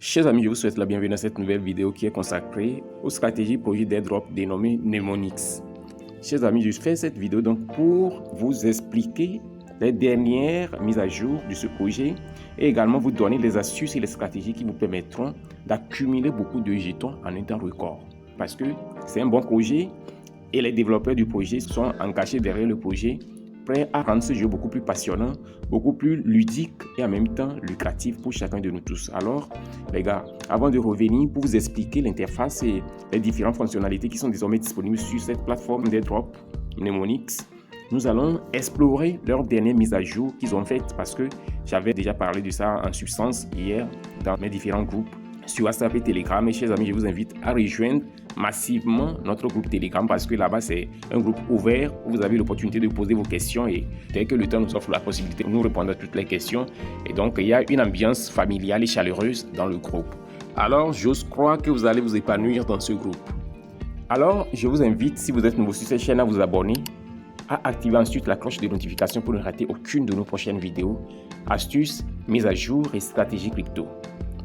Chers amis, je vous souhaite la bienvenue dans cette nouvelle vidéo qui est consacrée aux stratégies projet d'airdrop dénommé Mnemonix. Chers amis, je fais cette vidéo donc pour vous expliquer les dernières mises à jour de ce projet et également vous donner les astuces et les stratégies qui vous permettront d'accumuler beaucoup de jetons en un temps record. Parce que c'est un bon projet et les développeurs du projet sont engagés derrière le projet, prêts à rendre ce jeu beaucoup plus passionnant, beaucoup plus ludique et en même temps lucratif pour chacun de nous tous. Alors, les gars, avant de revenir pour vous expliquer l'interface et les différentes fonctionnalités qui sont désormais disponibles sur cette plateforme d'airdrop Mnemonix, nous allons explorer leur dernière mise à jour qu'ils ont faite parce que j'avais déjà parlé de ça en substance hier dans mes différents groupes sur WhatsApp et Telegram. Et chers amis, je vous invite à rejoindre massivement notre groupe Telegram parce que là-bas, c'est un groupe ouvert où vous avez l'opportunité de poser vos questions et dès que le temps nous offre la possibilité, nous répondons à toutes les questions. Et donc, il y a une ambiance familiale et chaleureuse dans le groupe. Alors, j'ose croire que vous allez vous épanouir dans ce groupe. Alors, je vous invite, si vous êtes nouveau sur cette chaîne, à vous abonner, à activer ensuite la cloche de notification pour ne rater aucune de nos prochaines vidéos, astuces, mises à jour et stratégies crypto.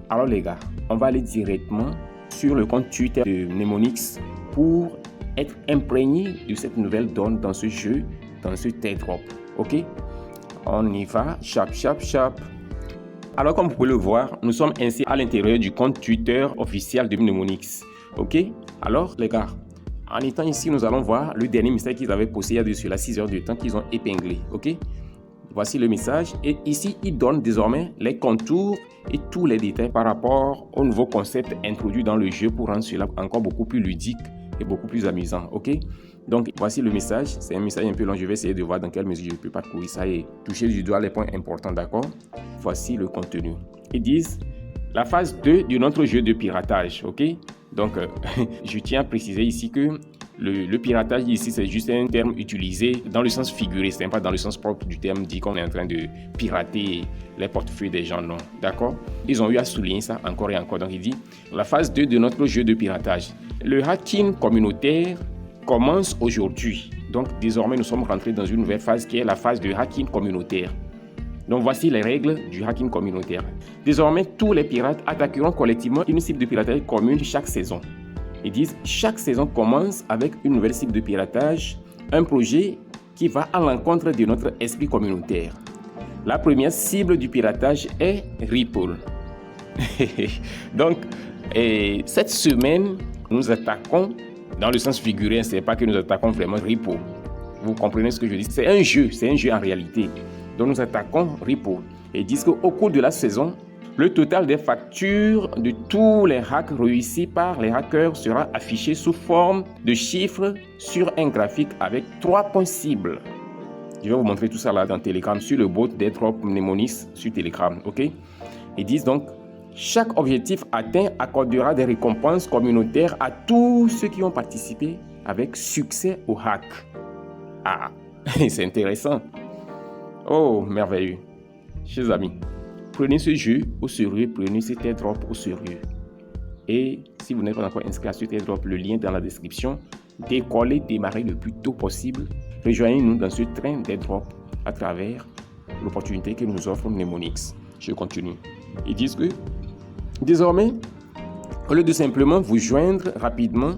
Alors les gars, on va aller directement sur le compte Twitter de Mnemonix pour être imprégné de cette nouvelle donne dans ce jeu, dans ce airdrop. Ok? On y va, chap. Alors comme vous pouvez le voir, nous sommes ainsi à l'intérieur du compte Twitter officiel de Mnemonix. Ok? Alors les gars, en étant ici, nous allons voir le dernier message qu'ils avaient posté il y a de cela 6 heures de temps qu'ils ont épinglé. Ok? Voici le message et ici, il donne désormais les contours et tous les détails par rapport au nouveau concept introduit dans le jeu pour rendre cela encore beaucoup plus ludique et beaucoup plus amusant. Ok? Donc, voici le message. C'est un message un peu long. Je vais essayer de voir dans quelle mesure je peux parcourir ça et toucher du doigt les points importants. D'accord? Voici le contenu. Ils disent la phase 2 de notre jeu de piratage. Ok? Donc, je tiens à préciser ici que le piratage ici, c'est juste un terme utilisé dans le sens figuré, c'est pas dans le sens propre du terme dit qu'on est en train de pirater les portefeuilles des gens, non. D'accord? Ils ont eu à souligner ça encore et encore. Donc, il dit la phase 2 de notre jeu de piratage. Le hacking communautaire commence aujourd'hui. Donc, désormais, nous sommes rentrés dans une nouvelle phase qui est la phase de hacking communautaire. Donc, voici les règles du hacking communautaire. Désormais, tous les pirates attaqueront collectivement une cible de piratage commune chaque saison. Ils disent chaque saison commence avec une nouvelle cible de piratage, un projet qui va à l'encontre de notre esprit communautaire. La première cible du piratage est Ripple. Donc, cette semaine, nous attaquons, dans le sens figuré, ce n'est pas que nous attaquons vraiment Ripple. Vous comprenez ce que je dis? C'est un jeu en réalité. Donc, nous attaquons Ripple. Et ils disent qu'au cours de la saison, le total des factures de tous les hacks réussis par les hackers sera affiché sous forme de chiffres sur un graphique avec 3 points cibles. Je vais vous montrer tout ça là dans Telegram, sur le bot d'airdrop Mnemonix sur Telegram. Ok? Ils disent donc, chaque objectif atteint accordera des récompenses communautaires à tous ceux qui ont participé avec succès au hack. Ah, c'est intéressant. Oh, merveilleux. Chers amis, prenez ce jeu au sérieux, prenez cet airdrop au sérieux. Et si vous n'êtes pas encore inscrit à cet airdrop, le lien est dans la description. Décollez, démarrez le plus tôt possible. Rejoignez-nous dans ce train d'airdrop à travers l'opportunité que nous offre Mnemonix. Je continue. Ils disent que désormais, au lieu de simplement vous joindre rapidement,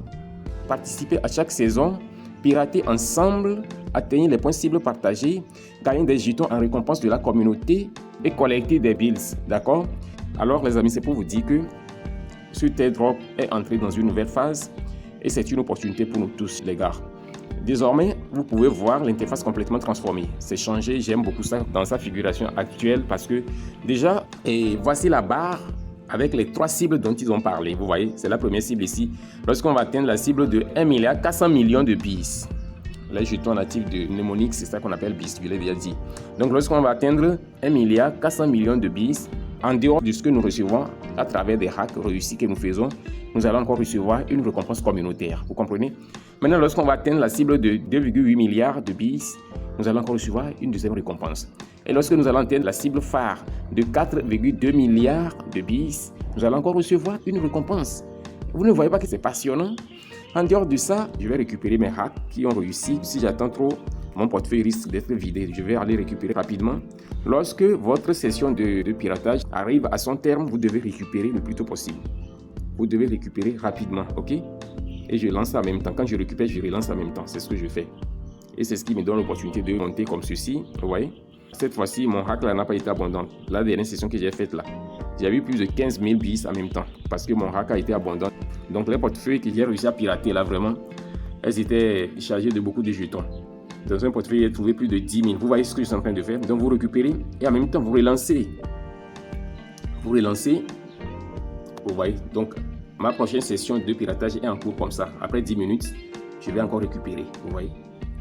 participer à chaque saison, pirater ensemble, atteindre les points cibles partagés, gagner des jetons en récompense de la communauté et collecter des bills, d'accord? Alors les amis, c'est pour vous dire que ce airdrop est entré dans une nouvelle phase et c'est une opportunité pour nous tous, les gars. Désormais, vous pouvez voir l'interface complètement transformée. C'est changé, j'aime beaucoup ça dans sa figuration actuelle parce que déjà, voici la barre avec les 3 cibles dont ils ont parlé. Vous voyez, c'est la première cible ici. Lorsqu'on va atteindre la cible de 1,4 milliard de BIS. Les jetons natifs de Mnemonix, c'est ça qu'on appelle BIS, je l'ai déjà dit. Donc, lorsqu'on va atteindre 1,4 milliard de BIS, en dehors de ce que nous recevons à travers des hacks réussis que nous faisons, nous allons encore recevoir une récompense communautaire. Vous comprenez? Maintenant, lorsqu'on va atteindre la cible de 2,8 milliards de BIS, nous allons encore recevoir une deuxième récompense. Et lorsque nous allons atteindre la cible phare de 4,2 milliards de BIS, nous allons encore recevoir une récompense. Vous ne voyez pas que c'est passionnant? En dehors de ça, je vais récupérer mes hacks qui ont réussi. Si j'attends trop, mon portefeuille risque d'être vidé. Je vais aller récupérer rapidement. Lorsque votre session de piratage arrive à son terme, vous devez récupérer le plus tôt possible. Vous devez récupérer rapidement, ok? Et je lance en même temps. Quand je récupère, je relance en même temps. C'est ce que je fais. Et c'est ce qui me donne l'opportunité de monter comme ceci. Vous voyez? Cette fois-ci, mon hack là n'a pas été abondant. La dernière session que j'ai faite là, j'ai eu plus de 15 000 bis en même temps parce que mon hack a été abondant. Donc les portefeuilles que j'ai réussi à pirater là, vraiment, elles étaient chargées de beaucoup de jetons. Dans un portefeuille, j'ai trouvé plus de 10 000. Vous voyez ce que je suis en train de faire? Donc vous récupérez et en même temps vous relancez. Vous relancez. Vous voyez? Donc ma prochaine session de piratage est en cours comme ça. Après 10 minutes, je vais encore récupérer. Vous voyez?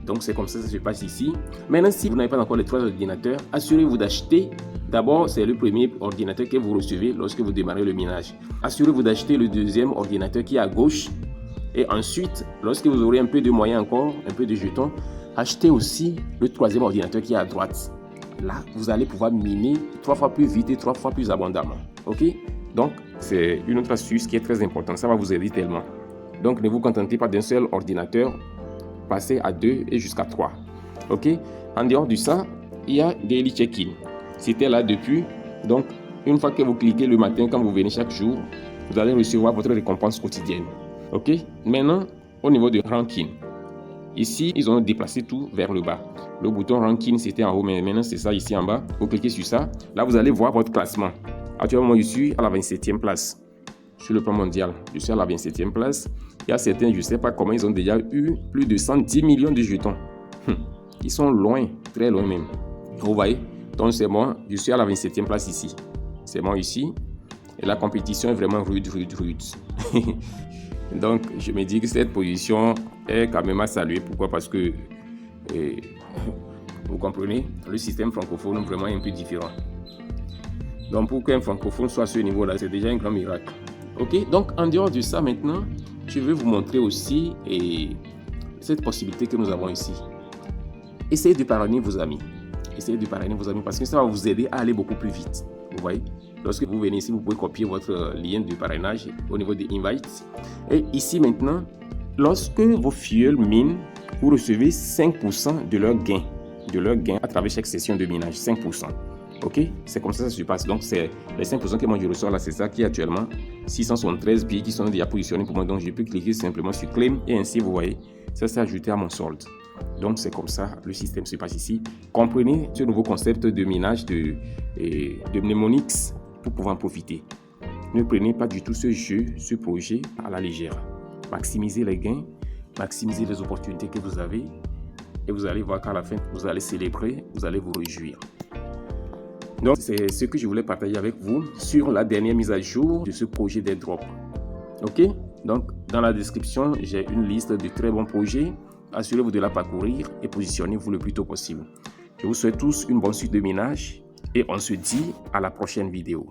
Donc c'est comme ça que ça se passe ici. Maintenant, si vous n'avez pas encore les 3 ordinateurs, assurez-vous d'acheter. D'abord, c'est le premier ordinateur que vous recevez lorsque vous démarrez le minage. Assurez-vous d'acheter le deuxième ordinateur qui est à gauche. Et ensuite, lorsque vous aurez un peu de moyens encore, un peu de jetons, achetez aussi le troisième ordinateur qui est à droite. Là, vous allez pouvoir miner 3 fois plus vite et 3 fois plus abondamment. Ok? Donc, c'est une autre astuce qui est très importante. Ça va vous aider tellement. Donc, ne vous contentez pas d'un seul ordinateur. Passez à 2 et jusqu'à 3. Ok? En dehors de ça, il y a Daily Check-in. C'était là depuis. Donc, une fois que vous cliquez le matin, quand vous venez chaque jour, vous allez recevoir votre récompense quotidienne. Ok? Maintenant, au niveau de Ranking. Ici, ils ont déplacé tout vers le bas. Le bouton Ranking, c'était en haut, mais maintenant, c'est ça ici en bas. Vous cliquez sur ça. Là, vous allez voir votre classement. Actuellement, je suis à la 27e place. Sur le plan mondial, je suis à la 27e place. Il y a certains, je ne sais pas comment, ils ont déjà eu plus de 110 millions de jetons. Ils sont loin, très loin même. Vous voyez? Donc c'est moi, je suis à la 27e place ici. C'est moi ici. Et la compétition est vraiment rude. Donc je me dis que cette position est quand même à saluer. Pourquoi? Parce que, vous comprenez, le système francophone est vraiment un peu différent. Donc pour qu'un francophone soit à ce niveau-là, c'est déjà un grand miracle. Ok, donc en dehors de ça maintenant, je vais vous montrer aussi cette possibilité que nous avons ici. Essayez de parrainer vos amis. Essayez de parrainer vos amis parce que ça va vous aider à aller beaucoup plus vite. Vous voyez? Lorsque vous venez ici, vous pouvez copier votre lien de parrainage au niveau des invites. Et ici maintenant, lorsque vos filleuls minent, vous recevez 5% de leur gain. À travers chaque session de minage. 5%. Ok, c'est comme ça que ça se passe. Donc, c'est les 5% que moi je reçois là, c'est ça qui est actuellement 673 billets qui sont déjà positionnés pour moi. Donc, je peux cliquer simplement sur Claim et ainsi, vous voyez, ça s'est ajouté à mon solde. Donc, c'est comme ça le système se passe ici. Comprenez ce nouveau concept de minage de Mnemonix pour pouvoir en profiter. Ne prenez pas du tout ce jeu, ce projet à la légère. Maximisez les gains, maximisez les opportunités que vous avez et vous allez voir qu'à la fin, vous allez célébrer, vous allez vous réjouir. Donc, c'est ce que je voulais partager avec vous sur la dernière mise à jour de ce projet d'airdrop. Ok? Donc, dans la description, j'ai une liste de très bons projets. Assurez-vous de la parcourir et positionnez-vous le plus tôt possible. Je vous souhaite tous une bonne suite de minage et on se dit à la prochaine vidéo.